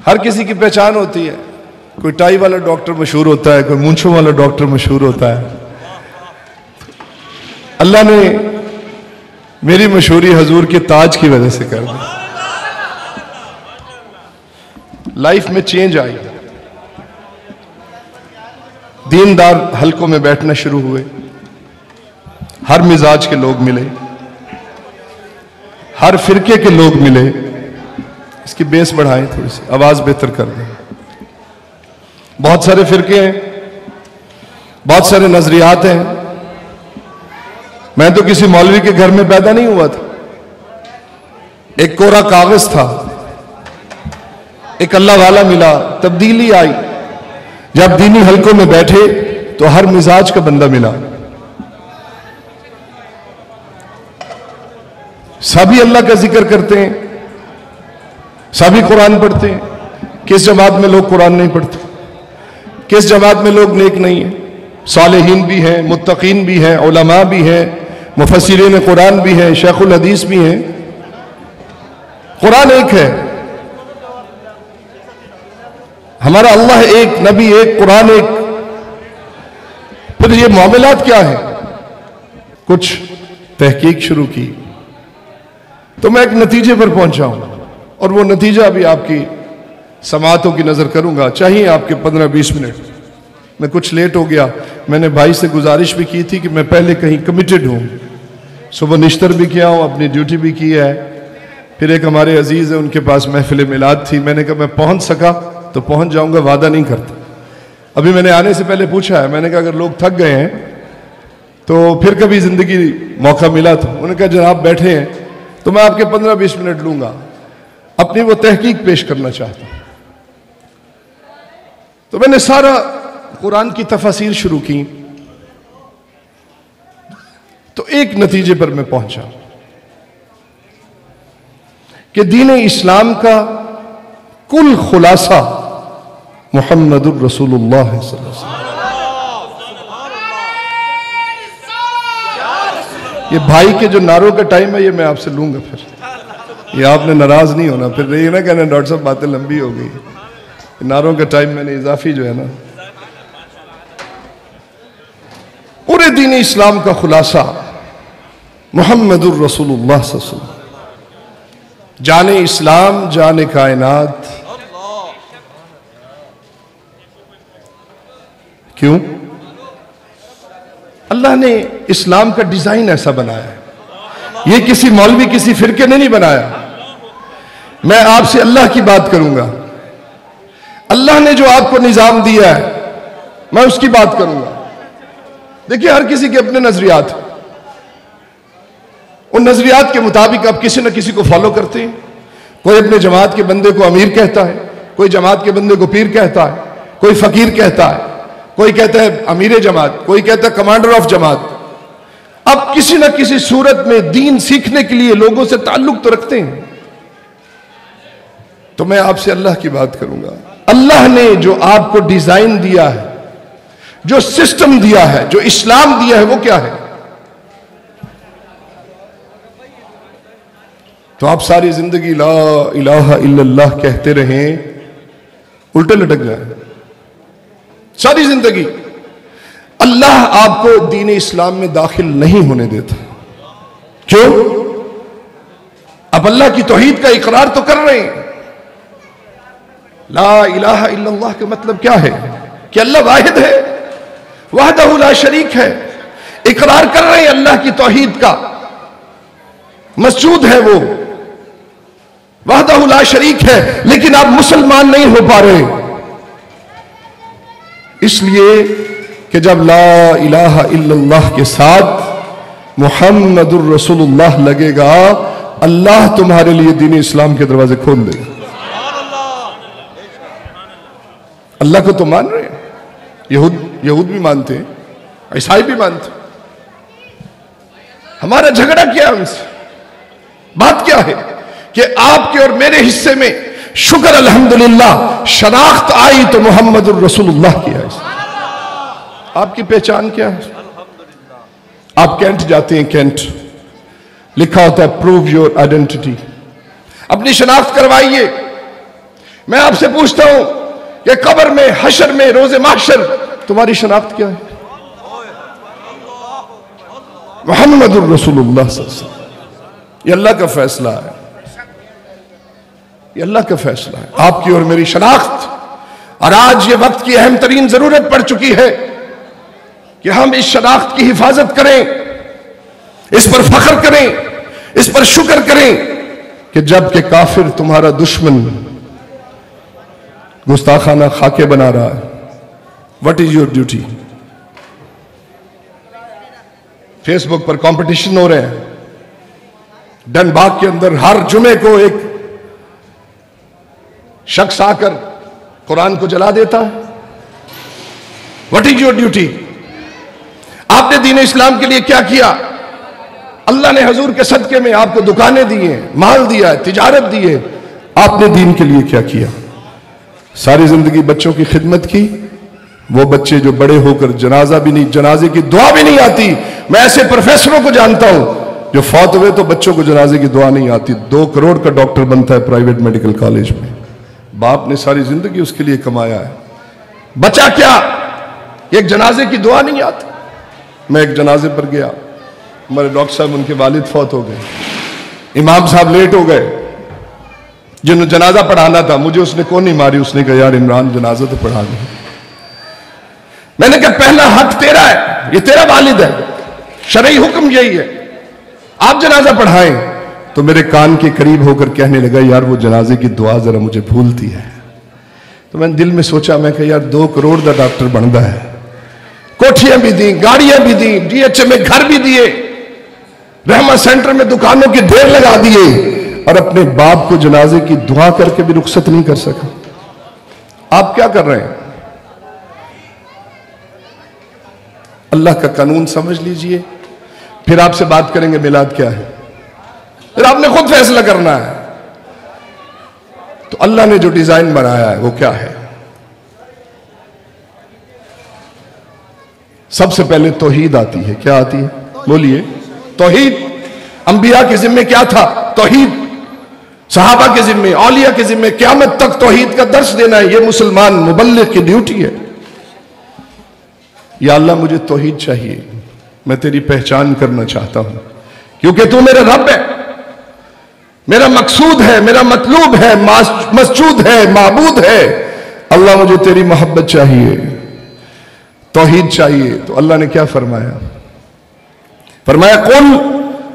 ہر کسی کی پہچان ہوتی ہے. کوئی ٹائی والا ڈاکٹر مشہور ہوتا ہے, کوئی مونچھوں والا ڈاکٹر مشہور ہوتا ہے. اللہ نے میری مشہوری حضور کے تاج کی وجہ سے کر دی. لائف میں چینج آئی. دیندار حلقوں میں بیٹھنا شروع ہوئے, ہر مزاج کے لوگ ملے, ہر فرقے کے لوگ ملے. اس کی بیس بڑھائیں, تھوڑی سی آواز بہتر کر دیں. بہت سارے فرقے ہیں, بہت سارے نظریات ہیں. میں تو کسی مولوی کے گھر میں پیدا نہیں ہوا تھا. ایک کورا کاغذ تھا, ایک اللہ والا ملا, تبدیلی آئی. جب دینی حلقوں میں بیٹھے تو ہر مزاج کا بندہ ملا. سبھی اللہ کا ذکر کرتے ہیں, سبھی قرآن پڑھتے ہیں. کس جماعت میں لوگ قرآن نہیں پڑھتے؟ کس جماعت میں لوگ نیک نہیں ہیں؟ صالحین بھی ہیں, متقین بھی ہیں, علماء بھی ہیں, مفسرین قرآن بھی ہیں, شیخ الحدیث بھی ہیں. قرآن ایک ہے, ہمارا اللہ ایک, نبی ایک, قرآن ایک. پھر یہ معاملات کیا ہیں؟ کچھ تحقیق شروع کی تو میں ایک نتیجے پر پہنچا ہوں, اور وہ نتیجہ ابھی آپ کی سماعتوں کی نظر کروں گا. چاہیے آپ کے 15-20 منٹ. میں کچھ لیٹ ہو گیا. میں نے بھائی سے گزارش بھی کی تھی کہ میں پہلے کہیں کمیٹڈ ہوں. صبح نشتر بھی کیا ہوں, اپنی ڈیوٹی بھی کی ہے. پھر ایک ہمارے عزیز ہیں, ان کے پاس محفل میلاد تھی. میں نے کہا میں پہنچ سکا تو پہنچ جاؤں گا, وعدہ نہیں کرتا. ابھی میں نے آنے سے پہلے پوچھا ہے, میں نے کہا اگر لوگ تھک گئے ہیں تو پھر کبھی زندگی موقع ملا تو. انہوں نے کہا جناب بیٹھے ہیں تو میں آپ کے 15-20 منٹ لوں گا, اپنی وہ تحقیق پیش کرنا چاہتا ہوں. تو میں نے سارا قرآن کی تفاسیر شروع کی تو ایک نتیجے پر میں پہنچا کہ دین اسلام کا کل خلاصہ محمد الرسول اللہ صلی اللہ علیہ وسلم. یہ بھائی کے جو نعروں کا ٹائم ہے یہ میں آپ سے لوں گا, پھر یہ آپ نے ناراض نہیں ہونا. پھر یہ نہ کہنا ڈاکٹر صاحب باتیں لمبی ہو گئی. نعروں کا ٹائم میں نے اضافی جو ہے نا. پورے دین اسلام کا خلاصہ محمد الرسول اللہ صلی اللہ علیہ وسلم, جان اسلام, جان کائنات. کیوں؟ اللہ نے اسلام کا ڈیزائن ایسا بنایا ہے. یہ کسی مولوی, کسی فرقے نے نہیں بنایا. میں آپ سے اللہ کی بات کروں گا. اللہ نے جو آپ کو نظام دیا ہے میں اس کی بات کروں گا. دیکھیے ہر کسی کے اپنے نظریات, ان نظریات کے مطابق آپ کسی نہ کسی کو فالو کرتے ہیں. کوئی اپنے جماعت کے بندے کو امیر کہتا ہے, کوئی جماعت کے بندے کو پیر کہتا ہے, کوئی فقیر کہتا ہے, کوئی کہتا ہے امیر جماعت, کوئی کہتا ہے کمانڈر آف جماعت. اب کسی نہ کسی صورت میں دین سیکھنے کے لیے لوگوں سے تعلق تو رکھتے ہیں. تو میں آپ سے اللہ کی بات کروں گا. اللہ نے جو آپ کو ڈیزائن دیا ہے, جو سسٹم دیا ہے, جو اسلام دیا ہے, وہ کیا ہے؟ تو آپ ساری زندگی لا الہ الا اللہ کہتے رہیں, الٹے لٹک جائیں ساری زندگی. اللہ آپ کو دین اسلام میں داخل نہیں ہونے دیتا. کیوں؟ آپ اللہ کی توحید کا اقرار تو کر رہے ہیں. لا الہ الا اللہ کا مطلب کیا ہے؟ کہ اللہ واحد ہے, وحدہ لا شریک ہے. اقرار کر رہے ہیں اللہ کی توحید کا, مسجود ہے وہ, وحدہ لا شریک ہے, لیکن آپ مسلمان نہیں ہو پا رہے. اس لیے کہ جب لا الہ الا اللہ کے ساتھ محمد الرسول اللہ لگے گا, اللہ تمہارے لیے دین اسلام کے دروازے کھول دے گا. اللہ کو تو مان رہے ہیں, یہود بھی مانتے ہیں, عیسائی بھی مانتے ہیں. ہمارا جھگڑا کیا ان سے؟ بات کیا ہے کہ آپ کے اور میرے حصے میں شکر الحمدللہ شناخت آئی تو محمد الرسول اللہ کی ہے. آپ کی پہچان کیا ہے؟ آپ کینٹ جاتے ہیں, کینٹ لکھا ہوتا ہے پروو یور آئیڈینٹی, اپنی شناخت کروائیے. میں آپ سے پوچھتا ہوں کہ قبر میں، حشر میں، روز محشر تمہاری شناخت کیا ہے؟ محمد الرسول اللہ صلی اللہ علیہ وسلم. یہ اللہ کا فیصلہ ہے، یہ اللہ کا فیصلہ ہے، آپ کی اور میری شناخت. اور آج یہ وقت کی اہم ترین ضرورت پڑ چکی ہے کہ ہم اس شناخت کی حفاظت کریں، اس پر فخر کریں، اس پر شکر کریں کہ جب کہ کافر تمہارا دشمن گستاخانہ خاکے بنا رہا ہے. What is your duty؟ Facebook پر کمپٹیشن ہو رہے ہیں. ڈن باغ کے اندر ہر جمعے کو ایک شخص آ کر قرآن کو جلا دیتا ہے. What is your duty؟ آپ نے دین اسلام کے لیے کیا کیا؟ اللہ نے حضور کے صدقے میں آپ کو دکانیں دیے، مال دیا ہے، تجارت دی ہے. آپ نے دین کے لیے کیا کیا؟ ساری زندگی بچوں کی خدمت کی. وہ بچے جو بڑے ہو کر جنازے کی دعا بھی نہیں آتی. میں ایسے پروفیسروں کو جانتا ہوں جو فوت ہوئے تو بچوں کو جنازے کی دعا نہیں آتی. 2 کروڑ کا ڈاکٹر بنتا ہے پرائیویٹ میڈیکل کالج میں. باپ نے ساری زندگی اس کے لیے کمایا ہے. بچہ کیا، ایک جنازے کی دعا نہیں آتی. میں ایک جنازے پر گیا، ہمارے ڈاکٹر صاحب، ان کے والد فوت ہو گئے. امام صاحب لیٹ ہو گئے، جنہوں جنازہ پڑھانا تھا. مجھے اس نے کون نہیں ماری، اس نے کہا یار عمران جنازہ تو پڑھا دیں. میں نے کہا پہلا حق تیرا ہے، یہ تیرا والد ہے، شرعی حکم یہی ہے، آپ جنازہ پڑھائیں. تو میرے کان کے قریب ہو کر کہنے لگا یار وہ جنازے کی دعا ذرا مجھے بھولتی ہے. تو میں نے دل میں سوچا، میں کہا یار 2 کروڑ دا ڈاکٹر بنتا ہے، کوٹھیاں بھی دیں، گاڑیاں بھی دیں، ڈی ایچ ایم میں گھر بھی دیے، رحمت سینٹر میں دکانوں کے ڈھیر لگا دیے، اور اپنے باپ کو جنازے کی دعا کر کے بھی رخصت نہیں کر سکا. آپ کیا کر رہے ہیں؟ اللہ کا قانون سمجھ لیجئے، پھر آپ سے بات کریں گے میلاد کیا ہے. پھر آپ نے خود فیصلہ کرنا ہے. تو اللہ نے جو ڈیزائن بنایا ہے وہ کیا ہے؟ سب سے پہلے توحید آتی ہے. کیا آتی ہے؟ بولیے. توحید. انبیاء کے ذمہ کیا تھا؟ توحید. صحابہ کے ذمہ، اولیاء کے ذمہ قیامت تک توحید کا درس دینا ہے. یہ مسلمان مبلغ کی ڈیوٹی ہے. یا اللہ مجھے توحید چاہیے، میں تیری پہچان کرنا چاہتا ہوں کیونکہ تو میرا رب ہے، میرا مقصود ہے، میرا مطلوب ہے، مسجود ہے، معبود ہے. اللہ مجھے تیری محبت چاہیے، توحید چاہیے. تو اللہ نے کیا فرمایا؟ فرمایا قل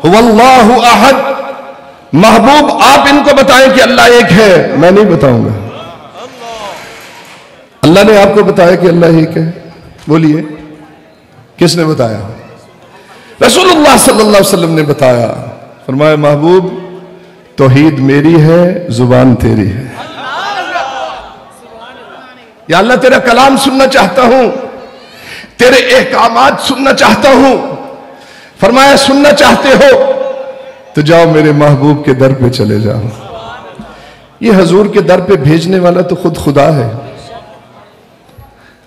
هو اللہ احد. محبوب آپ ان کو بتائیں کہ اللہ ایک ہے. میں نہیں بتاؤں گا. اللہ نے آپ کو بتایا کہ اللہ ایک ہے. بولیے کس نے بتایا؟ رسول اللہ صلی اللہ علیہ وسلم نے بتایا. فرمایا محبوب توحید میری ہے، زبان تیری ہے. یا اللہ تیرا کلام سننا چاہتا ہوں، تیرے احکامات سننا چاہتا ہوں. فرمایا سننا چاہتے ہو تو جاؤ میرے محبوب کے در پہ چلے جاؤ. یہ حضور کے در پہ بھیجنے والا تو خود خدا ہے.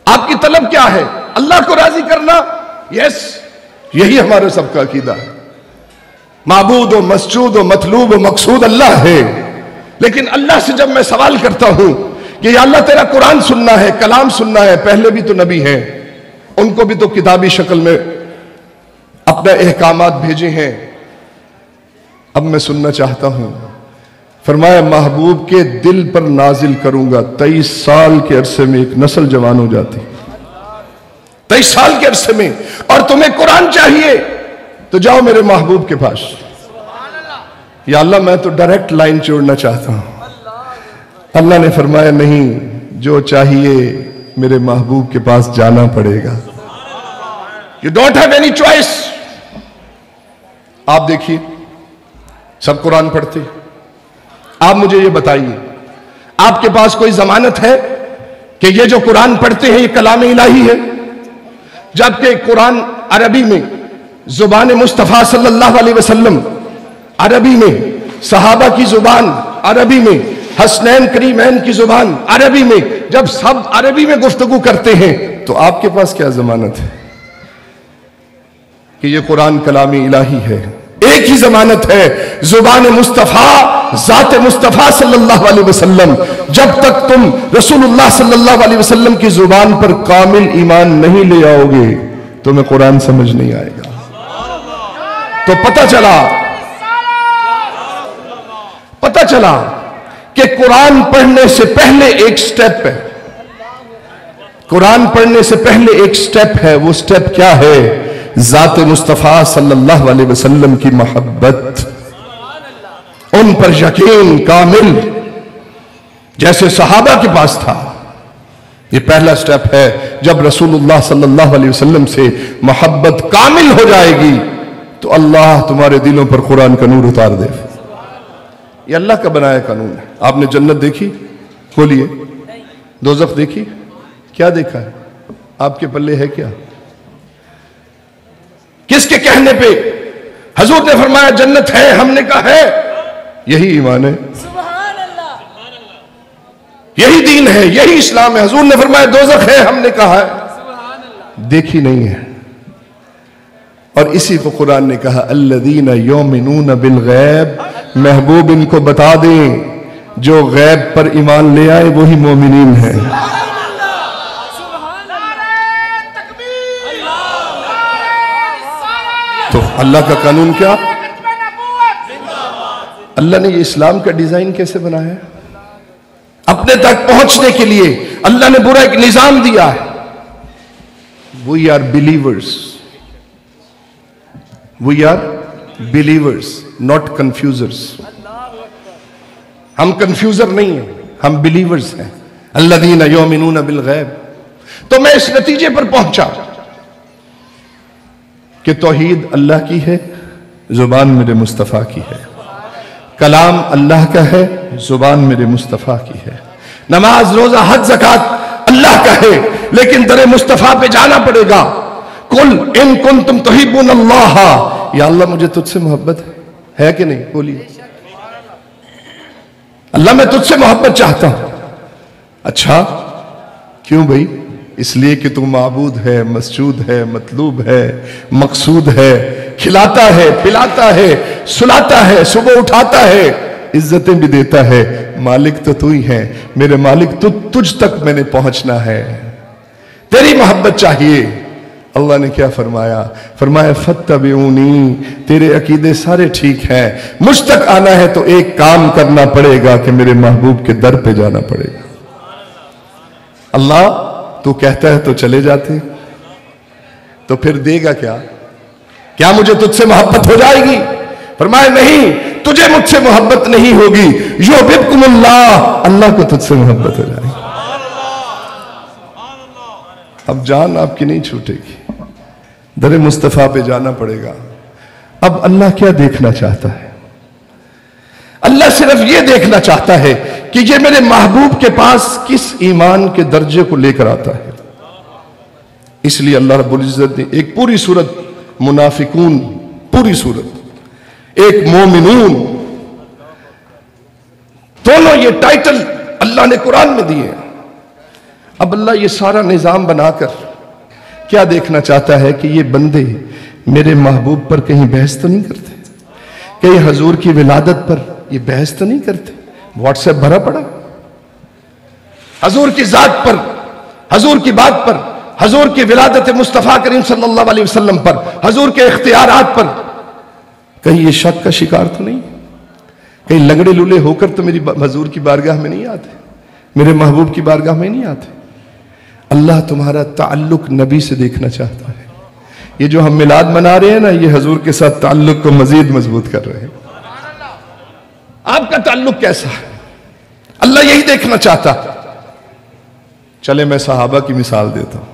آپ کی طلب کیا ہے؟ اللہ کو راضی کرنا. یس، یہی ہمارے سب کا عقیدہ ہے. معبود و مسجود و مطلوب و مقصود اللہ ہے. لیکن اللہ سے جب میں سوال کرتا ہوں کہ یا اللہ تیرا قرآن سننا ہے، کلام سننا ہے، پہلے بھی تو نبی ہیں، ان کو بھی تو کتابی شکل میں اپنے احکامات بھیجے ہیں، اب میں سننا چاہتا ہوں. فرمایا محبوب کے دل پر نازل کروں گا. 23 سال کے عرصے میں ایک نسل جوان ہو جاتی. 23 سال کے عرصے میں. اور تمہیں قرآن چاہیے تو جاؤ میرے محبوب کے پاس. یا اللہ میں تو ڈائریکٹ لائن چھوڑنا چاہتا ہوں. اللہ نے فرمایا نہیں، جو چاہیے میرے محبوب کے پاس جانا پڑے گا. You don't have any choice. آپ دیکھیے سب قرآن پڑھتے. آپ مجھے یہ بتائیے آپ کے پاس کوئی ضمانت ہے کہ یہ جو قرآن پڑھتے ہیں یہ کلام الہی ہے؟ جبکہ قرآن عربی میں زبان مصطفیٰ صلی اللہ علیہ وسلم، عربی میں صحابہ کی زبان، عربی میں حسنین کریمین کی زبان، عربی میں جب سب عربی میں گفتگو کرتے ہیں تو آپ کے پاس کیا ضمانت ہے کہ یہ قرآن کلام الہی ہے؟ ایک ہی ضمانت ہے، زبان مصطفیٰ ذات مصطفیٰ صلی اللہ علیہ وسلم، جب تک تم رسول اللہ صلی اللہ علیہ وسلم کی زبان پر کامل ایمان نہیں لے آؤ گے تمہیں قرآن سمجھ نہیں آئے گا۔ تو پتہ چلا کہ قرآن پڑھنے سے پہلے ایک سٹیپ ہے، قرآن پڑھنے سے پہلے ایک سٹیپ ہے۔ وہ سٹیپ کیا ہے؟ ذات مصطفیٰ صلی اللہ علیہ وسلم کی محبت، ان پر یقین کامل جیسے صحابہ کے پاس تھا۔ یہ پہلا سٹیپ ہے۔ جب رسول اللہ صلی اللہ علیہ وسلم سے محبت کامل ہو جائے گی تو اللہ تمہارے دلوں پر قرآن کا نور اتار دے۔ یہ اللہ کا بنایا قانون ہے۔ آپ نے جنت دیکھی؟ کھولیے۔ دوزخ دیکھی؟ کیا دیکھا ہے؟ آپ کے پلے ہے کیا؟ کس کے کہنے پہ؟ حضور نے فرمایا جنت ہے، ہم نے کہا ہے، یہی ایمان ہے، یہی دین ہے، یہی اسلام ہے۔ حضور نے فرمایا دوزخ ہے، ہم نے کہا ہے، دیکھی نہیں ہے۔ اور اسی کو قرآن نے کہا الذین یؤمنون بالغیب، محبوب ان کو بتا دیں جو غیب پر ایمان لے آئے وہی مومنین ہیں۔ تو اللہ کا قانون کیا؟ اللہ نے یہ اسلام کا ڈیزائن کیسے بنایا ہے؟ اپنے تک پہنچنے کے لیے اللہ نے پورا ایک نظام دیا ہے۔ We are believers. We are believers, not confusers. ہم کنفیوزر نہیں ہیں، ہم بلیورز ہیں۔ الذین یؤمنون بالغیب۔ تو میں اس نتیجے پر پہنچا کہ توحید اللہ کی ہے، زبان میرے مصطفیٰ کی ہے۔ کلام اللہ کا ہے، زبان میرے مصطفیٰ کی ہے۔ نماز، روزہ، حج، زکوٰۃ اللہ کا ہے، لیکن در مصطفیٰ پہ جانا پڑے گا۔ قل ان کنتم تحبون اللہ، یا اللہ مجھے تجھ سے محبت ہے کہ نہیں؟ بولیے اللہ میں تجھ سے محبت چاہتا ہوں۔ اچھا کیوں بھائی؟ اس لیے کہ تو معبود ہے، مسجود ہے، مطلوب ہے، مقصود ہے، کھلاتا ہے، پلاتا ہے، سلاتا ہے، صبح اٹھاتا ہے، عزتیں بھی دیتا ہے۔ مالک تو تو ہی ہے میرے مالک، تجھ تک میں نے پہنچنا ہے، تیری محبت چاہیے۔ اللہ نے کیا فرمایا؟ فرمایا فَاتَّبِعُونِي، تیرے عقیدے سارے ٹھیک ہیں، مجھ تک آنا ہے تو ایک کام کرنا پڑے گا کہ میرے محبوب کے در پہ جانا پڑے گا۔ اللہ تو کہتا ہے تو چلے جاتے، تو پھر دے گا کیا؟ کیا مجھے تجھ سے محبت ہو جائے گی؟ فرمایا نہیں، تجھے مجھ سے محبت نہیں ہوگی، یحببکم اللہ، اللہ کو تجھ سے محبت ہو جائے گی۔ اب جان آپ کی نہیں چھوٹے گی، در مصطفیٰ پہ جانا پڑے گا۔ اب اللہ کیا دیکھنا چاہتا ہے؟ اللہ صرف یہ دیکھنا چاہتا ہے کہ یہ میرے محبوب کے پاس کس ایمان کے درجے کو لے کر آتا ہے۔ اس لیے اللہ رب العزت نے ایک پوری سورت منافقون، پوری سورت، ایک مومنون، دونوں یہ ٹائٹل اللہ نے قرآن میں دیے۔ اب اللہ یہ سارا نظام بنا کر کیا دیکھنا چاہتا ہے کہ یہ بندے میرے محبوب پر کہیں بحث تو نہیں کرتے، کہیں حضور کی ولادت پر یہ بحث تو نہیں کرتے، واٹس ایپ بھرا پڑا حضور کی ذات پر، حضور کی بات پر، حضور کی ولادت مصطفیٰ کریم صلی اللہ علیہ وسلم پر، حضور کے اختیارات پر، کہیں یہ شک کا شکار تو نہیں، کہیں لنگڑے لولے ہو کر تو میری حضور کی بارگاہ میں نہیں آتے، میرے محبوب کی بارگاہ میں نہیں آتے۔ اللہ تمہارا تعلق نبی سے دیکھنا چاہتا ہے۔ یہ جو ہم میلاد منا رہے ہیں نا، یہ حضور کے ساتھ تعلق کو مزید مضبوط کر رہے ہیں۔ آپ کا تعلق کیسا ہے؟ اللہ یہی دیکھنا چاہتا۔ چلے میں صحابہ کی مثال دیتا ہوں۔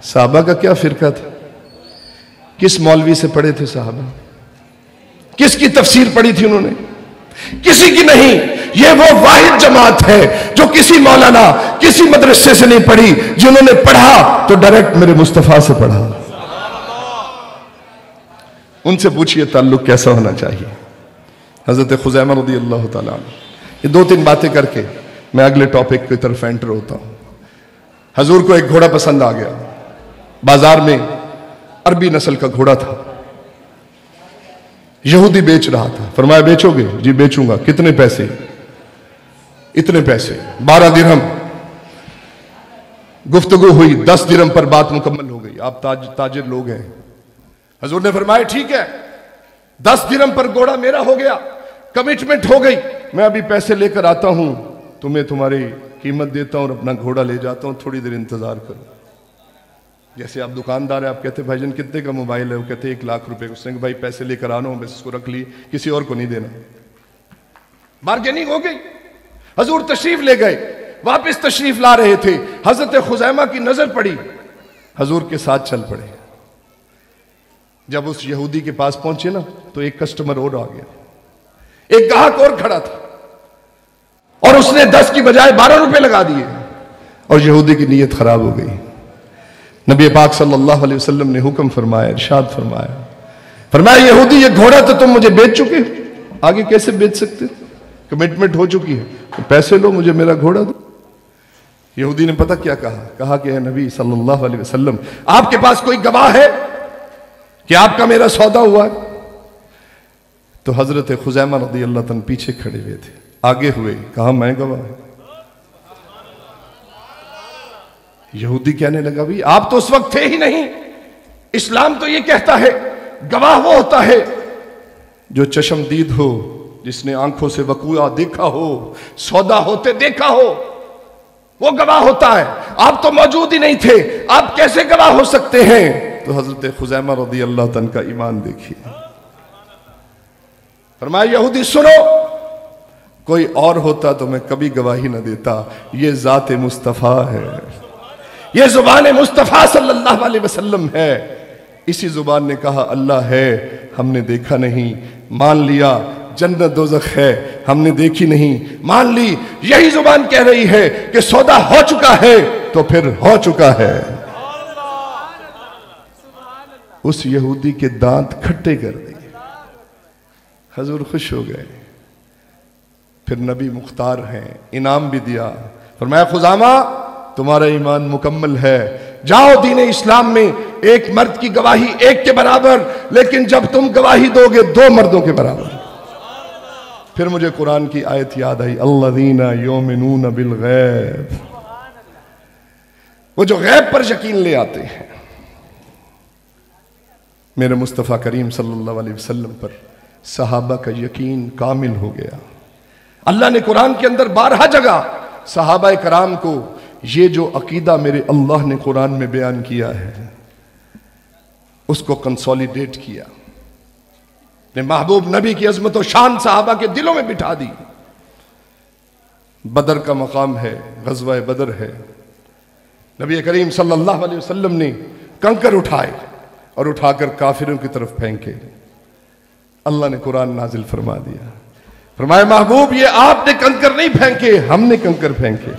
صحابہ کا کیا فرقہ تھا؟ کس مولوی سے پڑھے تھے صحابہ؟ کس کی تفسیر پڑھی تھی انہوں نے؟ کسی کی نہیں۔ یہ وہ واحد جماعت ہے جو کسی مولانا، کسی مدرسے سے نہیں پڑھی، جنہوں نے پڑھا تو ڈائریکٹ میرے مصطفیٰ سے پڑھا۔ ان سے پوچھئے تعلق کیسا ہونا چاہیے۔ حضرت خزیمہ رضی اللہ تعالیٰ عنہ، یہ دو تین باتیں کر کے میں اگلے ٹاپک کی طرف انٹر ہوتا ہوں۔ حضور کو ایک گھوڑا پسند آ گیا، بازار میں عربی نسل کا گھوڑا تھا، یہودی بیچ رہا تھا. فرمایا بیچو گے؟ جی بیچوں گا. کتنے پیسے؟ اتنے پیسے. 12 درہم. گفتگو ہوئی, 10 درہم پر بات مکمل ہو گئی. آپ تاجر لوگ ہیں. حضور نے فرمایا ٹھیک ہے, 10 درہم پر گھوڑا میرا ہو گیا, کمٹمنٹ ہو گئی, میں ابھی پیسے لے کر آتا ہوں, تمہیں تمہاری قیمت دیتا ہوں اور اپنا گھوڑا لے جاتا ہوں, تھوڑی دیر انتظار کرو. جیسے آپ دکاندار ہیں, آپ کہتے ہیں بھائی جان کتنے کا موبائل ہے؟ وہ کہتے ہیں 1 لاکھ روپے. اس نے کہا بھائی پیسے لے کر آنا ہوں, بس اس کو رکھ لی, کسی اور کو نہیں دینا. بارگیننگ ہو گئی. حضور تشریف لے گئے, واپس تشریف لا رہے تھے. حضرت خزیمہ کی نظر پڑی, حضور کے ساتھ چل پڑے. جب اس یہودی کے پاس پہنچے نا تو ایک کسٹمر اور آ گیا, ایک گاہک اور کھڑا تھا, اور اس نے 10 کی بجائے 12 روپے لگا دیے, اور یہودی کی نیت خراب ہو گئی. نبی پاک صلی اللہ علیہ وسلم نے حکم فرمایا, ارشاد فرمایا, فرمایا یہودی یہ گھوڑا تو تم مجھے بیچ چکے ہو, آگے کیسے بیچ سکتے؟ کمٹمنٹ ہو چکی ہے, پیسے لو, مجھے میرا گھوڑا دو. یہودی نے پتہ کیا کہا؟ کہا کہ اے نبی صلی اللہ علیہ وسلم, آپ کے پاس کوئی گواہ ہے کہ آپ کا میرا سودا ہوا ہے؟ تو حضرت خزیمہ رضی اللہ عنہ پیچھے کھڑے ہوئے تھے, آگے ہوئے, کہا میں گواہ ہوں. یہودی کہنے لگا بھی آپ تو اس وقت تھے ہی نہیں. اسلام تو یہ کہتا ہے گواہ وہ ہوتا ہے جو چشم دید ہو, جس نے آنکھوں سے وقوع دیکھا ہو, سودا ہوتے دیکھا ہو, وہ گواہ ہوتا ہے. آپ تو موجود ہی نہیں تھے, آپ کیسے گواہ ہو سکتے ہیں؟ تو حضرت خزیمہ رضی اللہ عنہ کا ایمان دیکھیے. فرمایا یہودی سنو, کوئی اور ہوتا تو میں کبھی گواہی نہ دیتا, یہ ذات مصطفیٰ ہے, یہ زبان مصطفیٰ صلی اللہ علیہ وسلم ہے. اسی زبان نے کہا اللہ ہے, ہم نے دیکھا نہیں, مان لیا. جنت دوزخ ہے, ہم نے دیکھی نہیں, مان لی. یہی زبان کہہ رہی ہے کہ سودا ہو چکا ہے تو پھر ہو چکا ہے. اس یہودی کے دانت کھٹے کر دیے. حضور خوش ہو گئے. پھر نبی مختار ہیں, انعام بھی دیا. فرمایا خزامہ تمہارا ایمان مکمل ہے, جاؤ دین اسلام میں ایک مرد کی گواہی ایک کے برابر, لیکن جب تم گواہی دو گے 2 مردوں کے برابر. پھر مجھے قرآن کی آیت یاد آئی, الذین یؤمنون بالغیب, وہ جو غیب پر یقین لے آتے ہیں. میرے مصطفیٰ کریم صلی اللہ علیہ وسلم پر صحابہ کا یقین کامل ہو گیا. اللہ نے قرآن کے اندر 12 جگہ صحابہ کرام کو یہ جو عقیدہ میرے اللہ نے قرآن میں بیان کیا ہے اس کو کنسولیڈیٹ کیا, نے محبوب نبی کی عظمت و شان صحابہ کے دلوں میں بٹھا دی. بدر کا مقام ہے, غزوہ بدر ہے. نبی کریم صلی اللہ علیہ وسلم نے کنکر اٹھائے اور اٹھا کر کافروں کی طرف پھینکے. اللہ نے قرآن نازل فرما دیا, فرمایا محبوب یہ آپ نے کنکر نہیں پھینکے, ہم نے کنکر پھینکے.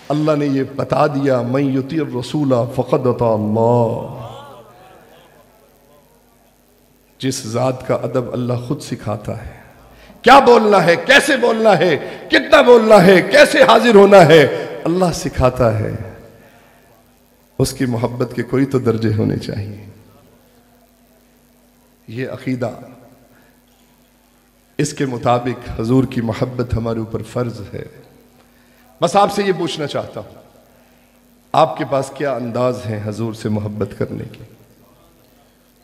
اللہ نے یہ بتا دیا من یطیع الرسول فقد اطاع اللہ. جس ذات کا ادب اللہ خود سکھاتا ہے, کیا بولنا ہے, کیسے بولنا ہے, کتنا بولنا ہے, کیسے حاضر ہونا ہے, اللہ سکھاتا ہے. اس کی محبت کے کوئی تو درجے ہونے چاہیے. یہ عقیدہ, اس کے مطابق حضور کی محبت ہمارے اوپر فرض ہے. بس آپ سے یہ پوچھنا چاہتا ہوں, آپ کے پاس کیا انداز ہیں حضور سے محبت کرنے کی؟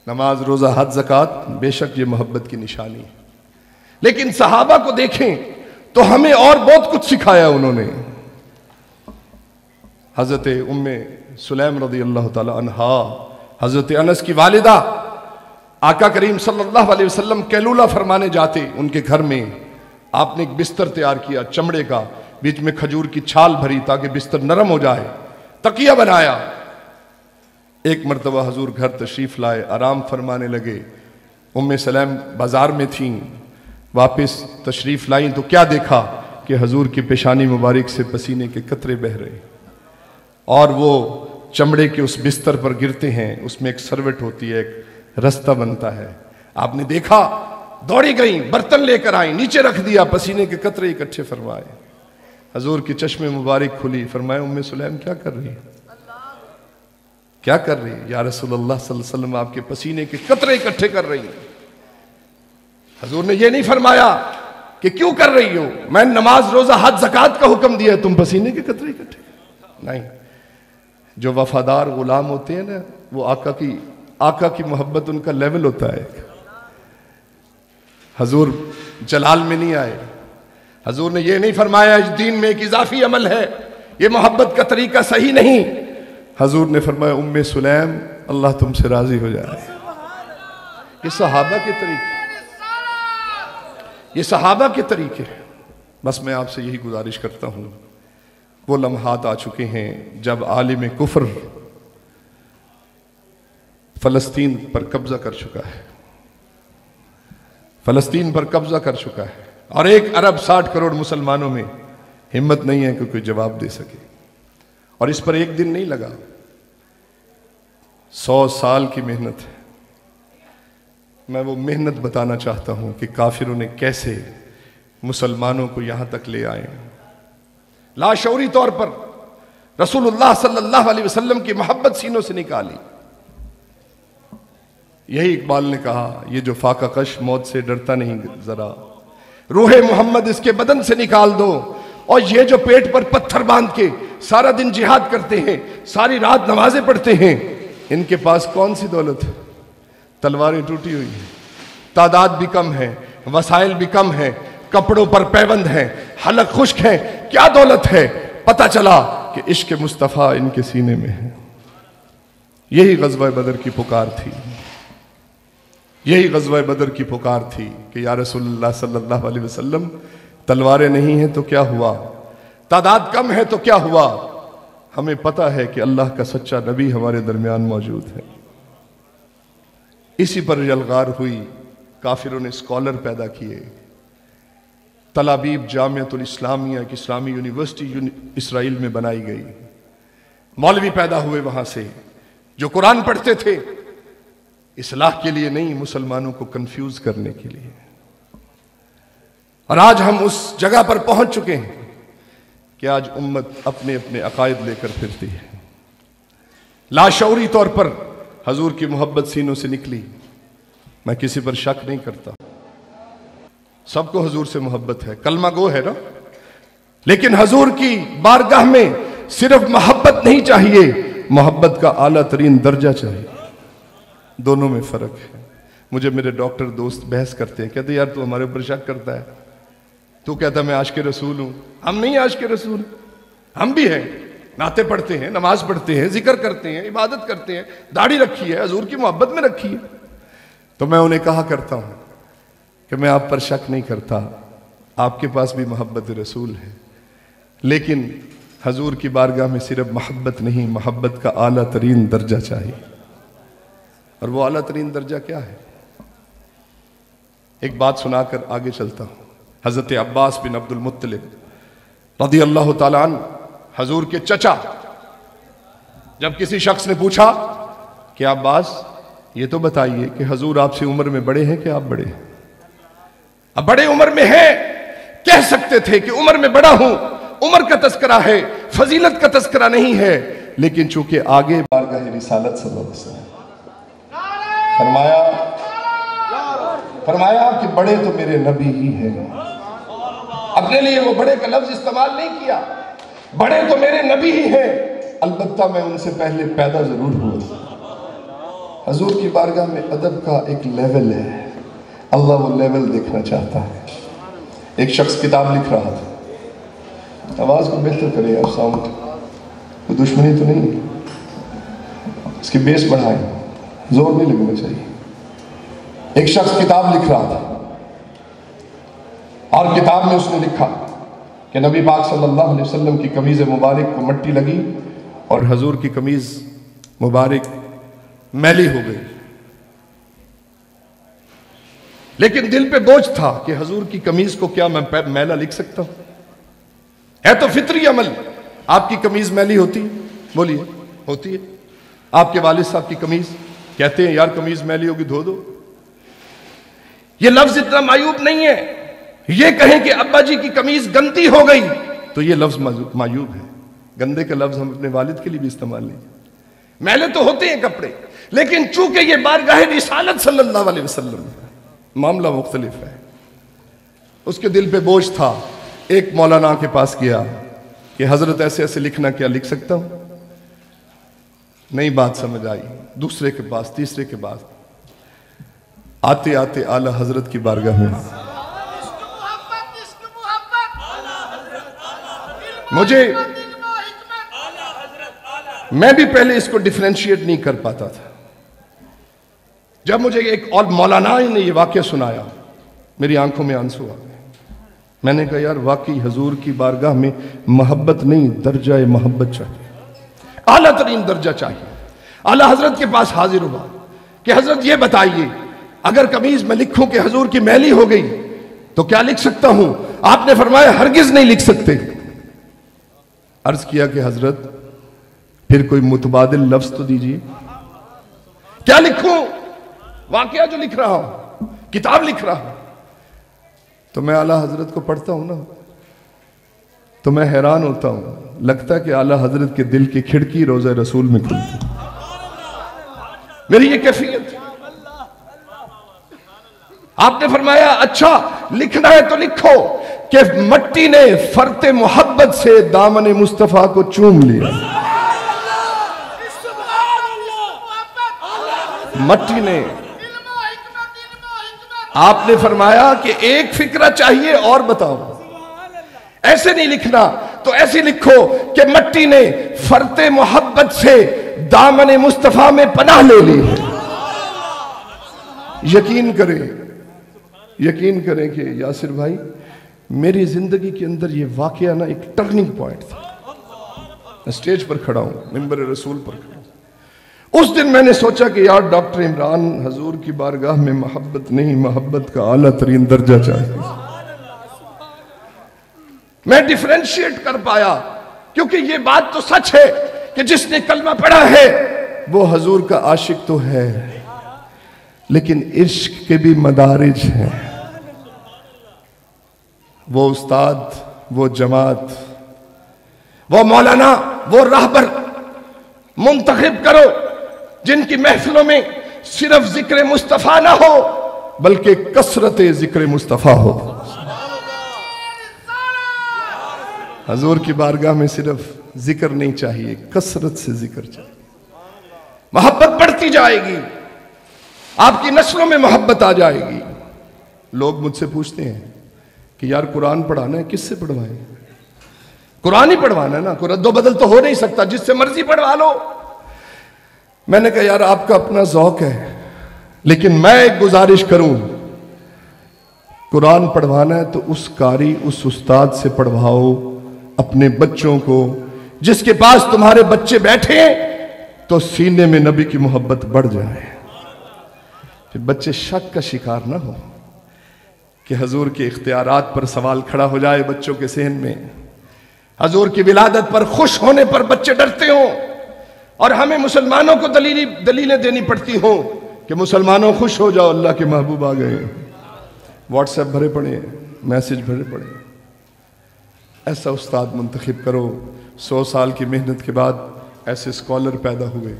نماز, روزہ, حج, زکوٰۃ, بے شک یہ محبت کی نشانی ہے. لیکن صحابہ کو دیکھیں تو ہمیں اور بہت کچھ سکھایا انہوں نے. حضرت ام سلیم رضی اللہ تعالی عنہا, حضرت انس کی والدہ, آقا کریم صلی اللہ علیہ وسلم کیلولہ فرمانے جاتے ان کے گھر میں, آپ نے ایک بستر تیار کیا چمڑے کا, بیچ میں کھجور کی چھال بھری تاکہ بستر نرم ہو جائے, تکیہ بنایا. ایک مرتبہ حضور گھر تشریف لائے, آرام فرمانے لگے. ام سلیم بازار میں تھیں, واپس تشریف لائیں تو کیا دیکھا کہ حضور کی پیشانی مبارک سے پسینے کے قطرے بہہ رہے, اور وہ چمڑے کے اس بستر پر گرتے ہیں. اس میں ایک سروٹ ہوتی ہے, ایک رستہ بنتا ہے. آپ نے دیکھا, دوڑی گئیں, برتن لے کر آئیں, نیچے رکھ دیا, پسینے کے قطرے اکٹھے فرمائے. حضور کی چشم مبارک کھلی, فرمایا ام سلیم کیا کر رہی ہیں, کیا کر رہی ہیں؟ یا رسول اللہ صلی اللہ علیہ وسلم آپ کے پسینے کے قطرے اکٹھے کر رہی ہیں. حضور نے یہ نہیں فرمایا کہ کیوں کر رہی ہو، میں نماز روزہ حج زکوٰۃ کا حکم دیا ہے، تم پسینے کے قطرے اکٹھے، نہیں۔ جو وفادار غلام ہوتے ہیں نا، وہ آقا کی محبت ان کا لیول ہوتا ہے۔ حضور جلال میں نہیں آئے، حضور نے یہ نہیں فرمایا اس دین میں ایک اضافی عمل ہے، یہ محبت کا طریقہ صحیح نہیں۔ حضور نے فرمایا ام سلیم اللہ تم سے راضی ہو جائے۔ یہ صحابہ کے طریقے، یہ صحابہ کے طریقے۔ بس میں آپ سے یہی گزارش کرتا ہوں، وہ لمحات آ چکے ہیں جب عالم کفر فلسطین پر قبضہ کر چکا ہے، فلسطین پر قبضہ کر چکا ہے، اور 1 ارب 60 کروڑ مسلمانوں میں ہمت نہیں ہے کہ کوئی جواب دے سکے۔ اور اس پر ایک دن نہیں لگا، 100 سال کی محنت ہے۔ میں وہ محنت بتانا چاہتا ہوں کہ کافروں نے کیسے مسلمانوں کو یہاں تک لے آئے، لاشعوری طور پر رسول اللہ صلی اللہ علیہ وسلم کی محبت سینوں سے نکالی۔ یہی اقبال نے کہا، یہ جو فاقہ کش موت سے ڈرتا نہیں ذرا، روح محمد اس کے بدن سے نکال دو۔ اور یہ جو پیٹ پر پتھر باندھ کے سارا دن جہاد کرتے ہیں، ساری رات نمازیں پڑھتے ہیں، ان کے پاس کون سی دولت ہے؟ تلواریں ٹوٹی ہوئی ہیں، تعداد بھی کم ہے، وسائل بھی کم ہیں، کپڑوں پر پیبند ہیں، حلق خشک ہیں، کیا دولت ہے؟ پتہ چلا کہ عشق مصطفیٰ ان کے سینے میں ہے۔ یہی غزوہ بدر کی پکار تھی، یہی غزوہ بدر کی پکار تھی کہ یا رسول اللہ صلی اللہ علیہ وسلم، تلواریں نہیں ہیں تو کیا ہوا، تعداد کم ہے تو کیا ہوا، ہمیں پتہ ہے کہ اللہ کا سچا نبی ہمارے درمیان موجود ہے۔ اسی پر یلغار ہوئی، کافروں نے اسکالر پیدا کیے، تلابیب جامعۃ الاسلامیہ ایک اسلامی یونیورسٹی اسرائیل میں بنائی گئی، مولوی پیدا ہوئے وہاں سے جو قرآن پڑھتے تھے، اصلاح کے لیے نہیں، مسلمانوں کو کنفیوز کرنے کے لیے۔ اور آج ہم اس جگہ پر پہنچ چکے ہیں کہ آج امت اپنے اپنے عقائد لے کر پھرتی ہے۔ لاشعوری طور پر حضور کی محبت سینوں سے نکلی، میں کسی پر شک نہیں کرتا، سب کو حضور سے محبت ہے، کلمہ گو ہے نا، لیکن حضور کی بارگاہ میں صرف محبت نہیں چاہیے، محبت کا اعلیٰ ترین درجہ چاہیے۔ دونوں میں فرق ہے۔ مجھے میرے ڈاکٹر دوست بحث کرتے ہیں، کہتے ہیں یار تو ہمارے اوپر شک کرتا ہے، تو کہتا ہے میں عاشق رسول ہوں۔ ہم نہیں عاشق رسول، ہم بھی ہیں، نعتیں پڑھتے ہیں، نماز پڑھتے ہیں، ذکر کرتے ہیں، عبادت کرتے ہیں، داڑھی رکھی ہے، حضور کی محبت میں رکھی ہے۔ تو میں انہیں کہا کرتا ہوں کہ میں آپ پر شک نہیں کرتا، آپ کے پاس بھی محبت رسول ہے، لیکن حضور کی بارگاہ میں صرف محبت نہیں، محبت کا اعلیٰ ترین درجہ چاہیے۔ اور وہ اعلیٰ ترین درجہ کیا ہے؟ ایک بات سنا کر آگے چلتا ہوں۔ حضرت عباس بن عبد المطلب رضی اللہ تعالیٰ عنہ، حضور کے چچا، جب کسی شخص نے پوچھا کہ عباس یہ تو بتائیے کہ حضور آپ سے عمر میں بڑے ہیں کہ آپ بڑے ہیں؟ اب بڑے عمر میں ہیں، کہہ سکتے تھے کہ عمر میں بڑا ہوں، عمر کا تذکرہ ہے، فضیلت کا تذکرہ نہیں ہے، لیکن چونکہ آگے بارگاہ رسالت صلی اللہ علیہ وسلم فرمایا کہ بڑے تو میرے نبی ہی ہیں۔ اپنے لیے وہ بڑے کا لفظ استعمال نہیں کیا، بڑے تو میرے نبی ہی ہیں، البتہ میں ان سے پہلے پیدا ضرور ہوا۔ حضور کی بارگاہ میں ادب کا ایک لیول ہے، اللہ وہ لیول دیکھنا چاہتا ہے۔ ایک شخص کتاب لکھ رہا تھا، آواز کو بہتر کرے یار، ساؤنڈ کوئی دشمنی تو نہیں، اس کی بیس بڑھائیں، زور نہیں لگنا چاہیے۔ ایک شخص کتاب لکھ رہا تھا اور کتاب میں اس نے لکھا کہ نبی پاک صلی اللہ علیہ وسلم کی قمیض مبارک کو مٹی لگی اور حضور کی قمیض مبارک میلی ہو گئی، لیکن دل پہ بوجھ تھا کہ حضور کی قمیض کو کیا میں میلا لکھ سکتا ہوں؟ ہے تو فطری عمل۔ آپ کی قمیض میلی ہوتی ہے؟ بولیے، ہوتی ہے؟ آپ کے والد صاحب کی قمیض کہتے ہیں یار قمیض میلی ہوگی دھو دو؟ یہ لفظ اتنا معیوب نہیں ہے۔ یہ کہیں کہ ابا جی کی قمیض گندی ہو گئی تو یہ لفظ معیوب ہے۔ گندے کا لفظ ہم اپنے والد کے لیے بھی استعمال نہیں کرتے۔ میلے تو ہوتے ہیں کپڑے، لیکن چونکہ یہ بارگاہ رسالت صلی اللہ علیہ وسلم ہے، معاملہ مختلف ہے. اس کے دل پہ بوجھ تھا. ایک مولانا کے پاس گیا کہ حضرت ایسے ایسے لکھنا, کیا لکھ سکتا ہوں؟ نہیں بات سمجھ آئی. دوسرے کے پاس, تیسرے کے پاس, آتے آتے اعلیٰ حضرت کی بارگاہ میں میں بھی پہلے اس کو ڈیفرینشیٹ نہیں کر پاتا تھا. جب مجھے ایک اور مولانا نے یہ واقعہ سنایا, میری آنکھوں میں آنسو آ گئے. میں نے کہا یار واقعی حضور کی بارگاہ میں محبت نہیں, درجہ محبت چاہیے, اعلیٰ ترین درجہ چاہیے. اعلیٰ حضرت کے پاس حاضر ہوا کہ حضرت یہ بتائیے, اگر قمیض میں لکھوں کہ حضور کی میلی ہو گئی تو کیا لکھ سکتا ہوں؟ آپ نے فرمایا ہرگز نہیں لکھ سکتے. عرض کیا کہ حضرت پھر کوئی متبادل لفظ تو دیجیے, کیا لکھوں؟ واقعہ جو لکھ رہا ہوں, کتاب لکھ رہا ہوں. تو میں اعلیٰ حضرت کو پڑھتا ہوں نا تو میں حیران ہوتا ہوں. لگتا ہے کہ اعلیٰ حضرت کے دل کی کھڑکی روضہ رسول میں کھلتی. میری یہ کیفیت. آپ نے فرمایا اچھا لکھنا ہے تو لکھو کہ مٹی نے فرط محبت سے دامن مصطفیٰ کو چوم لیا. مٹی نے. آپ نے فرمایا کہ ایک فکرہ چاہیے اور بتاؤ. ایسے نہیں لکھنا تو ایسے لکھو کہ مٹی نے فرط محبت سے دامن مصطفیٰ میں پناہ لے لی. یقین کریں کہ یاسر بھائی میری زندگی کے اندر یہ واقعہ نا ایک ٹرننگ پوائنٹ تھا. اسٹیج پر کھڑا ہوں, منبر رسول پر کھڑا ہوں. اس دن میں نے سوچا کہ یار ڈاکٹر عمران حضور کی بارگاہ میں محبت نہیں, محبت کا اعلیٰ ترین درجہ چاہیے. میں ڈیفرینشیٹ کر پایا کیونکہ یہ بات تو سچ ہے کہ جس نے کلمہ پڑھا ہے وہ حضور کا عاشق تو ہے, لیکن عشق کے بھی مدارج ہیں. وہ استاد, وہ جماعت, وہ مولانا, وہ راہبر منتخب کرو جن کی محفلوں میں صرف ذکر مصطفیٰ نہ ہو بلکہ کثرت ذکر مصطفیٰ ہو. حضور کی بارگاہ میں صرف ذکر نہیں چاہیے, کثرت سے ذکر چاہیے. محبت بڑھتی جائے گی, آپ کی نسلوں میں محبت آ جائے گی. لوگ مجھ سے پوچھتے ہیں کہ یار قرآن پڑھانا ہے کس سے پڑھوائیں؟ قرآن ہی پڑھوانا ہے نا, کوئی رد و بدل تو ہو نہیں سکتا, جس سے مرضی پڑھوا لو. میں نے کہا یار آپ کا اپنا ذوق ہے, لیکن میں ایک گزارش کروں, قرآن پڑھوانا ہے تو اس قاری, اس استاد سے پڑھواؤ اپنے بچوں کو, جس کے پاس تمہارے بچے بیٹھے تو سینے میں نبی کی محبت بڑھ جائے. پھر بچے شک کا شکار نہ ہو کہ حضور کے اختیارات پر سوال کھڑا ہو جائے بچوں کے ذہن میں. حضور کی ولادت پر خوش ہونے پر بچے ڈرتے ہوں اور ہمیں مسلمانوں کو دلیلیں دینی پڑتی ہوں کہ مسلمانوں خوش ہو جاؤ, اللہ کے محبوب آ گئے. واٹس ایپ بھرے پڑے, میسج بھرے پڑے. ایسا استاد منتخب کرو. 100 سال کی محنت کے بعد ایسے اسکالر پیدا ہوئے,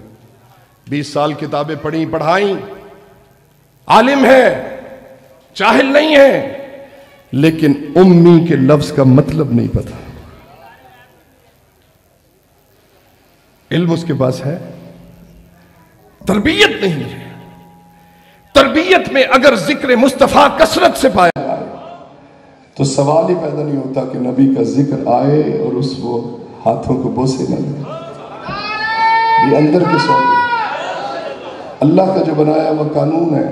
20 سال کتابیں پڑھیں پڑھائیں, عالم ہے, جاہل نہیں ہے, لیکن امی کے لفظ کا مطلب نہیں پتا. علم اس کے پاس ہے, تربیت نہیں ہے. تربیت میں اگر ذکر مصطفیٰ کثرت سے پایا جائے تو سوال ہی پیدا نہیں ہوتا کہ نبی کا ذکر آئے اور اس وہ ہاتھوں کو بوسے نہ لیں. یہ اندر کے سوال اللہ کا جو بنایا وہ قانون ہے,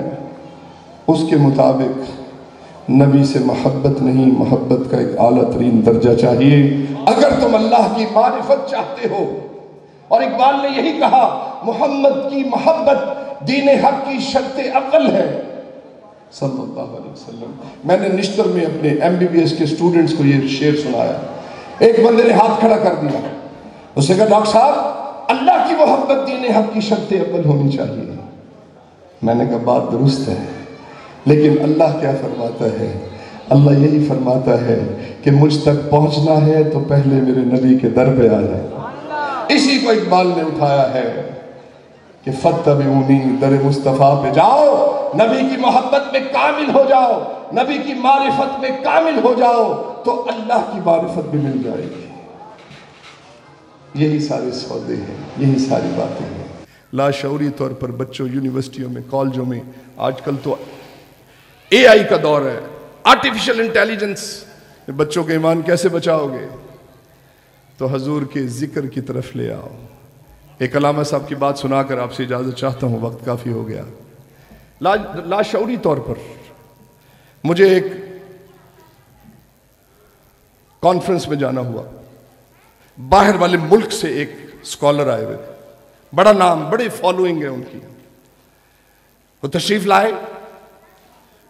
اس کے مطابق نبی سے محبت نہیں, محبت کا ایک اعلیٰ ترین درجہ چاہیے اگر تم اللہ کی معرفت چاہتے ہو. اور اقبال نے یہی کہا, محمد کی محبت دین حق کی شرط اول ہے صلی اللہ علیہ وسلم. میں نے نشتر میں اپنے MBBS کے اسٹوڈنٹس کو یہ شعر سنایا. ایک بندے نے ہاتھ کھڑا کر دیا, اس نے کہا ڈاکٹر صاحب اللہ کی محبت دین حق کی شرط اول ہونی چاہیے. میں نے کہا بات درست ہے, لیکن اللہ کیا فرماتا ہے؟ اللہ یہی فرماتا ہے کہ مجھ تک پہنچنا ہے تو پہلے میرے نبی کے در پہ آ جائے. اسی کو اقبال نے اٹھایا ہے کہ فتبعونی، در مصطفیٰ پہ جاؤ، نبی کی محبت میں کامل ہو جاؤ، نبی کی معرفت میں کامل ہو جاؤ تو اللہ کی معرفت بھی مل جائے گی۔ یہی سارے سودے ہیں، یہی ساری باتیں ہیں۔ لاشعوری طور پر بچوں یونیورسٹیوں میں، کالجوں میں، آج کل تو اے آئی کا دور ہے، آرٹیفیشل انٹیلیجنس، بچوں کے ایمان کیسے بچاؤ گے؟ تو حضور کے ذکر کی طرف لے آؤ۔ ایک علامہ صاحب کی بات سنا کر آپ سے اجازت چاہتا ہوں، وقت کافی ہو گیا۔ لاشعوری طور پر مجھے ایک کانفرنس میں جانا ہوا، باہر والے ملک سے ایک اسکالر آئے ہوئے، بڑا نام، بڑی فالوئنگ ہے ان کی، وہ تشریف لائے،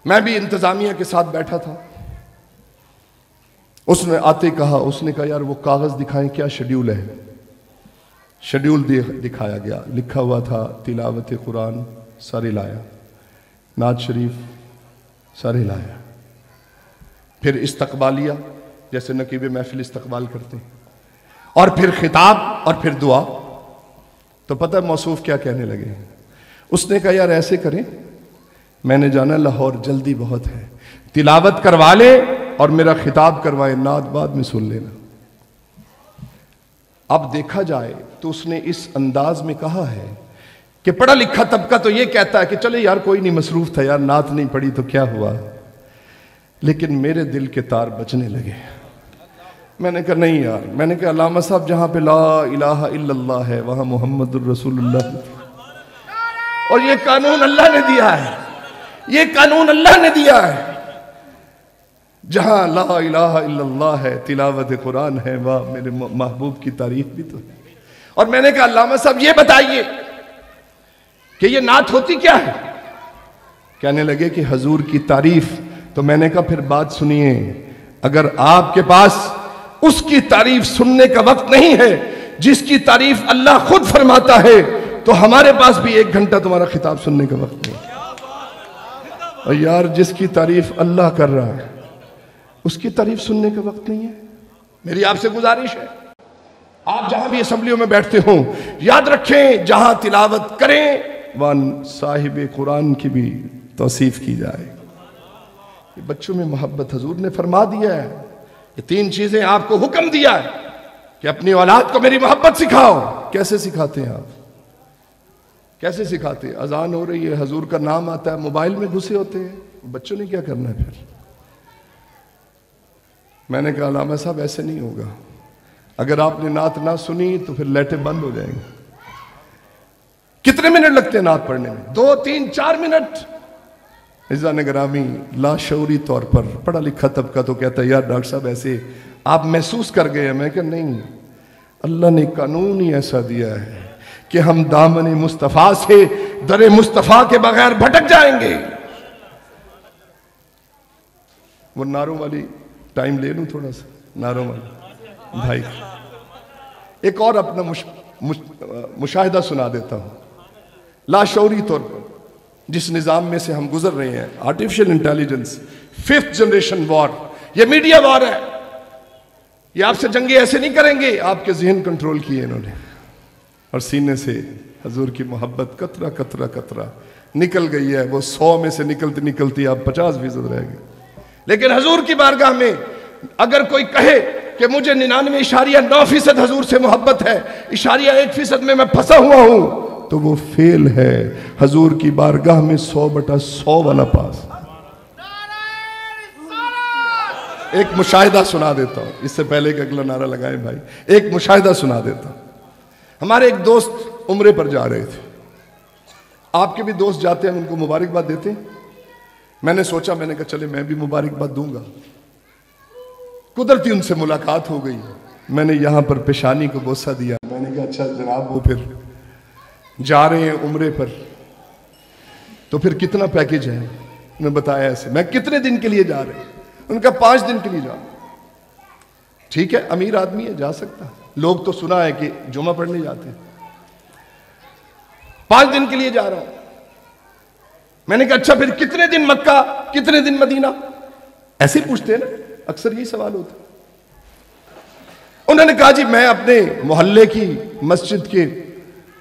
میں بھی انتظامیہ کے ساتھ بیٹھا تھا۔ اس نے آتے کہا، اس نے کہا یار وہ کاغذ دکھائیں کیا شیڈیول ہے؟ شیڈیول دکھایا گیا، لکھا ہوا تھا تلاوت قرآن سارے لایا، نعت شریف سارے لایا، پھر استقبالیہ جیسے نقیب محفل استقبال کرتے ہیں، اور پھر خطاب، اور پھر دعا۔ تو پتہ موصوف کیا کہنے لگے؟ اس نے کہا یار ایسے کریں، میں نے جانا لاہور، جلدی بہت ہے، تلاوت کروا لے اور میرا خطاب کروائے، نعت بعد میں سن لینا۔ اب دیکھا جائے تو اس نے اس انداز میں کہا ہے کہ پڑھا لکھا طبقہ تو یہ کہتا ہے کہ چلے یار کوئی نہیں، مصروف تھا یار، نعت نہیں پڑھی تو کیا ہوا، لیکن میرے دل کے تار بجنے لگے۔ میں نے کہا نہیں یار، میں نے کہا علامہ صاحب جہاں پہ لا الہ الا اللہ ہے وہاں محمد الرسول اللہ، اور یہ قانون اللہ نے دیا ہے، یہ قانون اللہ نے دیا ہے، جہاں لا الہ الا اللہ ہے، تلاوت قرآن ہے، واہ میرے محبوب کی تعریف بھی تو ہے۔ اور میں نے کہا علامہ صاحب یہ بتائیے کہ یہ نعت ہوتی کیا ہے؟ کہنے لگے کہ حضور کی تعریف۔ تو میں نے کہا پھر بات سنیے، اگر آپ کے پاس اس کی تعریف سننے کا وقت نہیں ہے جس کی تعریف اللہ خود فرماتا ہے، تو ہمارے پاس بھی 1 گھنٹہ تمہارا خطاب سننے کا وقت نہیں۔ اور یار جس کی تعریف اللہ کر رہا ہے اس کی تعریف سننے کا وقت نہیں ہے۔ میری آپ سے گزارش ہے، آپ جہاں بھی اسمبلیوں میں بیٹھتے ہوں یاد رکھیں جہاں تلاوت کریں وہاں صاحب قرآن کی بھی توصیف کی جائے۔ یہ بچوں میں محبت حضور نے فرما دیا ہے، یہ 3 چیزیں آپ کو حکم دیا ہے کہ اپنی اولاد کو میری محبت سکھاؤ۔ کیسے سکھاتے ہیں آپ؟ کیسے سکھاتے ہیں؟ اذان ہو رہی ہے، حضور کا نام آتا ہے، موبائل میں گھسے ہوتے ہیں، بچوں نے کیا کرنا ہے پھر؟ میں نے کہا علامہ صاحب ایسے نہیں ہوگا، اگر آپ نے نعت نہ سنی تو پھر لیٹیں بند ہو جائیں گے۔ کتنے منٹ لگتے ہیں نعت پڑھنے میں؟ 2 3 4 منٹ۔ عزیزان گرامی، لاشعوری طور پر پڑھا لکھا طبقہ تو کہتا ہے یار ڈاکٹر صاحب ایسے آپ محسوس کر گئے ہیں۔ میں کہا نہیں، اللہ نے قانون ہی ایسا دیا ہے کہ ہم دامن مصطفیٰ سے در مصطفیٰ کے بغیر بھٹک جائیں گے۔ وہ نعروں والی ٹائم لے لوں تھوڑا سا، نعروں والی بھائی ایک اور اپنا مشاہدہ سنا دیتا ہوں۔ لاشعوری طور پر جس نظام میں سے ہم گزر رہے ہیں، آرٹیفیشل انٹیلیجنس، 5th جنریشن وار، یہ میڈیا وار ہے، یہ آپ سے جنگیں ایسے نہیں کریں گے، آپ کے ذہن کنٹرول کیے انہوں نے، اور سینے سے حضور کی محبت قطرہ قطرہ قطرہ نکل گئی ہے۔ وہ 100 میں سے نکلتی نکلتی آپ 50% رہ گئے۔ لیکن حضور کی بارگاہ میں اگر کوئی کہے کہ مجھے 99.9% حضور سے محبت ہے، 1% میں پھنسا ہوا ہوں، تو وہ فیل ہے۔ حضور کی بارگاہ میں 100/100 والا پاس۔ ایک مشاہدہ سنا دیتا ہوں، اس سے پہلے کہ اگلا نعرہ لگائیں بھائی، ایک مشاہدہ سنا دیتا ہوں۔ ہمارے ایک دوست عمرے پر جا رہے تھے، آپ کے بھی دوست جاتے ہیں، ان کو مبارکباد دیتے ہیں۔ میں نے سوچا، میں نے کہا چلے میں بھی مبارکباد دوں گا۔ قدرتی ان سے ملاقات ہو گئی، میں نے یہاں پر پیشانی کو بوسہ دیا۔ میں نے کہا اچھا جناب وہ پھر جا رہے ہیں عمرے پر، تو پھر کتنا پیکیج ہے؟ انہوں نے بتایا ایسے۔ میں کتنے دن کے لیے جا رہے ہیں؟ ان کا 5 دن کے لیے جا۔ ٹھیک ہے، امیر آدمی ہے، جا سکتا۔ لوگ تو سنا ہے کہ جمعہ پڑھنے جاتے ہیں۔ 5 دن کے لیے جا رہا ہوں۔ میں نے کہا اچھا پھر کتنے دن مکہ، کتنے دن مدینہ؟ ایسے پوچھتے ہیں نا، اکثر یہی سوال ہوتا ہے۔ انہوں نے کہا جی میں اپنے محلے کی مسجد کے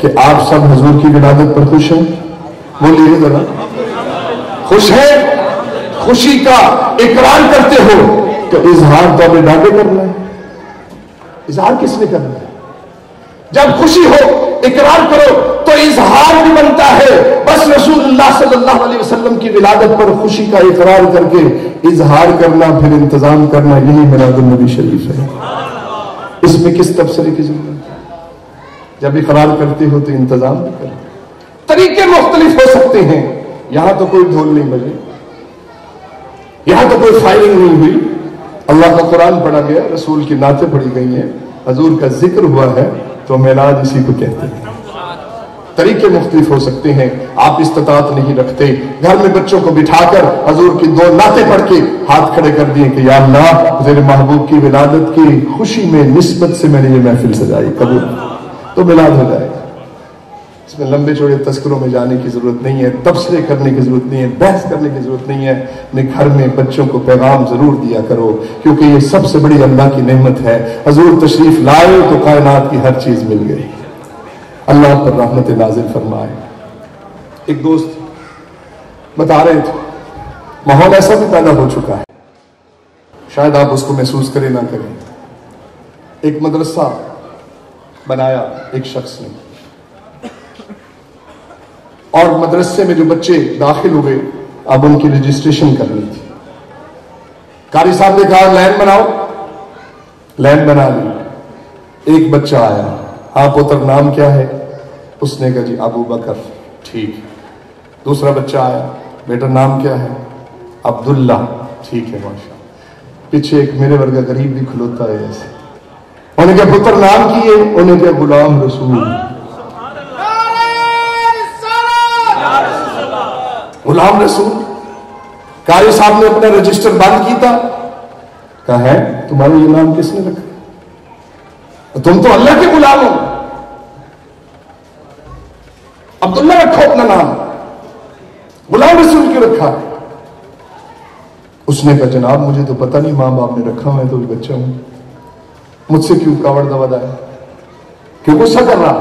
کہ آپ سب حضور کی ولادت پر خوش ہیں؟ بولیے ذرا، خوش ہیں؟ خوشی کا اقرار کرتے ہو تو اظہار تو ابھی ڈاکے کرنا ہے. اظہار کس نے کرنا ہے؟ جب خوشی ہو اقرار کرو تو اظہار بھی بنتا ہے. بس رسول اللہ صلی اللہ علیہ وسلم کی ولادت پر خوشی کا اقرار کر کے اظہار کرنا، پھر انتظام کرنا، یہی میلاد النبی شریف ہے. اس میں کس تبصرے کی ضرورت ہے؟ جب اقرار کرتے ہو تو انتظام بھی کرو. طریقے مختلف ہو سکتے ہیں. یہاں تو کوئی ڈھول نہیں بجے، یہاں تو کوئی فائرنگ نہیں ہوئی. اللہ کا قرآن پڑھا گیا، رسول کی نعتیں پڑھی گئی ہیں، حضور کا ذکر ہوا ہے، تو میلاد اسی کو کہتے ہیں. طریقے مختلف ہو سکتے ہیں. آپ استطاعت نہیں رکھتے، گھر میں بچوں کو بٹھا کر حضور کی 2 نعتیں پڑھ کے ہاتھ کھڑے کر دیے کہ یا اللہ تیرے محبوب کی ولادت کی خوشی میں نسبت سے میں نے یہ محفل سجائی، قبول، تو میلاد ہو جائے گا. اس میں لمبے چوڑے تذکروں میں جانے کی ضرورت نہیں ہے، تبصرے کرنے کی ضرورت نہیں ہے، بحث کرنے کی ضرورت نہیں ہے. اپنے گھر میں بچوں کو پیغام ضرور دیا کرو، کیونکہ یہ سب سے بڑی اللہ کی نعمت ہے. حضور تشریف لائے تو کائنات کی ہر چیز مل گئی. اللہ پر رحمت نازل فرمائے. ایک دوست بتا رہے تھے ماحول ایسا بھی پیدا ہو چکا ہے، شاید آپ اس کو محسوس کریں نہ کریں. ایک مدرسہ بنایا ایک شخص نے، اور مدرسے میں جو بچے داخل ہوئے اب ان کی رجسٹریشن کرنی تھی. قاری صاحب نے کہا لائن بناؤ، لائن بنا لی. ایک بچہ آیا، ہاں پتر نام کیا ہے؟ اس نے کہا جی ابو بکر. ٹھیک. دوسرا بچہ آیا، بیٹا نام کیا ہے؟ عبداللہ. ٹھیک ہے ماشاء. پیچھے ایک میرے ورگا غریب بھی کھلوتا ہے ایسے. انہوں نے کہا پتر نام کی ہے؟ انہوں نے کہا غلام رسول. غلام رسول. قاری صاحب نے اپنا رجسٹر بند کیتا، کہا ہے تمہارا یہ نام کس نے رکھا؟ تم تو اللہ کے غلام ہو، عبداللہ رکھو اپنا نام، غلام رسول کیوں رکھا؟ اس نے کہا جناب مجھے تو پتہ نہیں، ماں باپ نے رکھا، میں تو بچہ ہوں، مجھ سے کیوں کاوڑ دبد ہے، کیوں غصہ کر رہا؟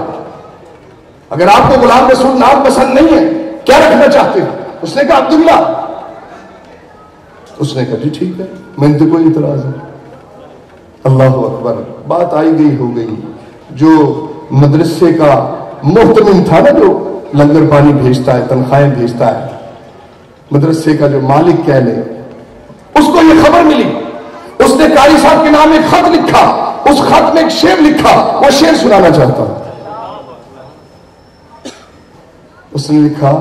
اگر آپ کو غلام رسول نام پسند نہیں ہے، کیا رکھنا چاہتے ہیں؟ اس نے کہا عبداللہ. اس نے کہا جی ٹھیک ہے، میں نے تو کوئی اعتراض نہیں. اللہ اکبر. بات آئی گئی ہو گئی. جو مدرسے کا محتمم تھا نا، جو لنگر پانی بھیجتا ہے، تنخواہیں بھیجتا ہے، مدرسے کا جو مالک کہہ لے، اس کو یہ خبر ملی. اس نے قاری صاحب کے نام ایک خط لکھا، اس خط میں ایک شعر لکھا، وہ شعر سنانا چاہتا ہوں. اس نے لکھا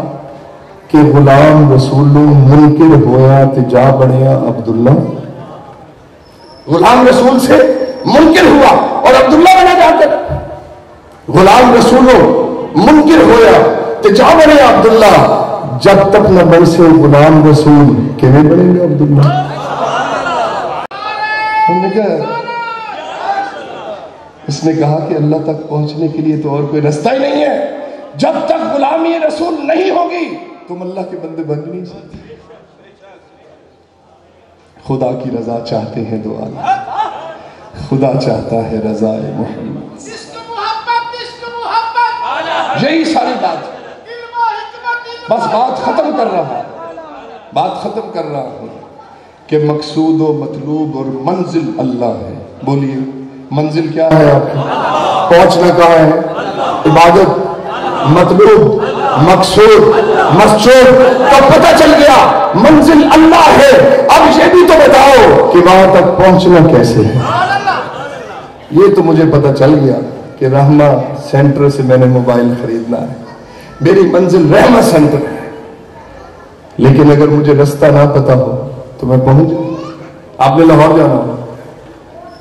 کہ غلام رسول منکر ہویا تے جا بنیا عبداللہ. غلام رسول سے منکر ہوا اور عبداللہ بنا جاتا. غلام رسول منکر ہویا تے جا بنیا عبداللہ. جب تک نہ بن سے غلام رسول کیویں بنے گا عبداللہ؟ اس نے کہا کہ اللہ تک پہنچنے کے لیے تو اور کوئی رستہ ہی نہیں ہے. جب تک غلامی رسول نہیں ہوگی تم اللہ کے بندے بن نہیں سکتے. خدا کی رضا چاہتے ہیں دو عالم، خدا چاہتا ہے رضا محمد. یہی ساری بات. بس بات ختم کر رہا ہوں کہ مقصود و مطلوب اور منزل اللہ ہے. بولیے منزل کیا ہے آپ کی؟ پہنچنا کہاں ہے؟ عبادت. مطلوب، مقصود، مسجود. تو پتہ چل گیا منزل اللہ ہے. اب یہ بھی تو بتاؤ کہ وہاں تک پہنچنا کیسے ہے. یہ تو مجھے پتہ چل گیا کہ رحمہ سینٹر سے میں نے موبائل خریدنا ہے، میری منزل رحمہ سینٹر ہے. لیکن اگر مجھے رستہ نہ پتا ہو تو میں پہنچ جاؤں. آپ نے لاہور جانا ہو،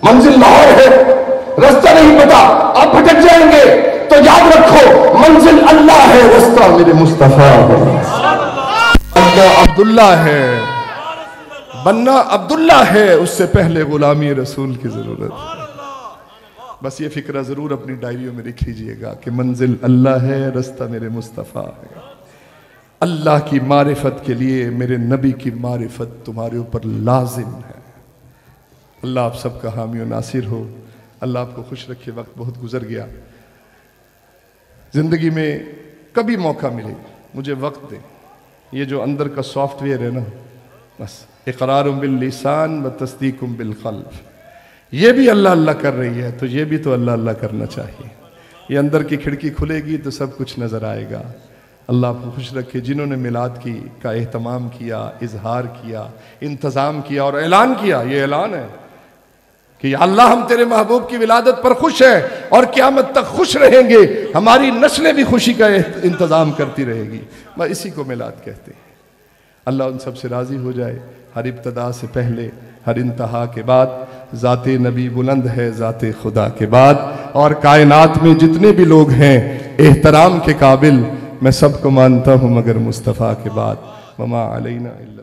منزل لاہور ہے، رستہ نہیں پتا، آپ بھٹک جائیں گے. تو یاد رکھو منزل اللہ ہے، رستہ میرے مصطفیٰ ہے. بننا عبداللہ ہے، بننا عبداللہ ہے، اس سے پہلے غلامی رسول کی ضرورت ہے. بس یہ فکرہ ضرور اپنی ڈائریوں میں لکھ لیجئے گا کہ منزل اللہ ہے، رستہ میرے مصطفیٰ ہے. اللہ کی معرفت کے لیے میرے نبی کی معرفت تمہارے اوپر لازم ہے. اللہ آپ سب کا حامی و ناصر ہو. اللہ آپ کو خوش رکھے. وقت بہت گزر گیا. زندگی میں کبھی موقع ملے مجھے وقت دیں، یہ جو اندر کا سافٹ ویئر ہے نا، بس اقرار باللسان و تصدیق بالقلب، یہ بھی اللہ اللہ کر رہی ہے تو یہ بھی تو اللہ اللہ کرنا چاہیے۔ یہ اندر کی کھڑکی کھلے گی تو سب کچھ نظر آئے گا۔ اللہ آپ کو خوش رکھے۔ جنہوں نے میلاد کا اہتمام کیا، اظہار کیا، انتظام کیا اور اعلان کیا، یہ اعلان ہے کہ یا اللہ ہم تیرے محبوب کی ولادت پر خوش ہیں اور قیامت تک خوش رہیں گے، ہماری نسلیں بھی خوشی کا انتظام کرتی رہے گی، بس اسی کو میلاد کہتے ہیں۔ اللہ ان سب سے راضی ہو جائے۔ ہر ابتدا سے پہلے، ہر انتہا کے بعد ذات نبی بلند ہے ذات خدا کے بعد، اور کائنات میں جتنے بھی لوگ ہیں احترام کے قابل میں سب کو مانتا ہوں مگر مصطفیٰ کے بعد۔ وما علینا الا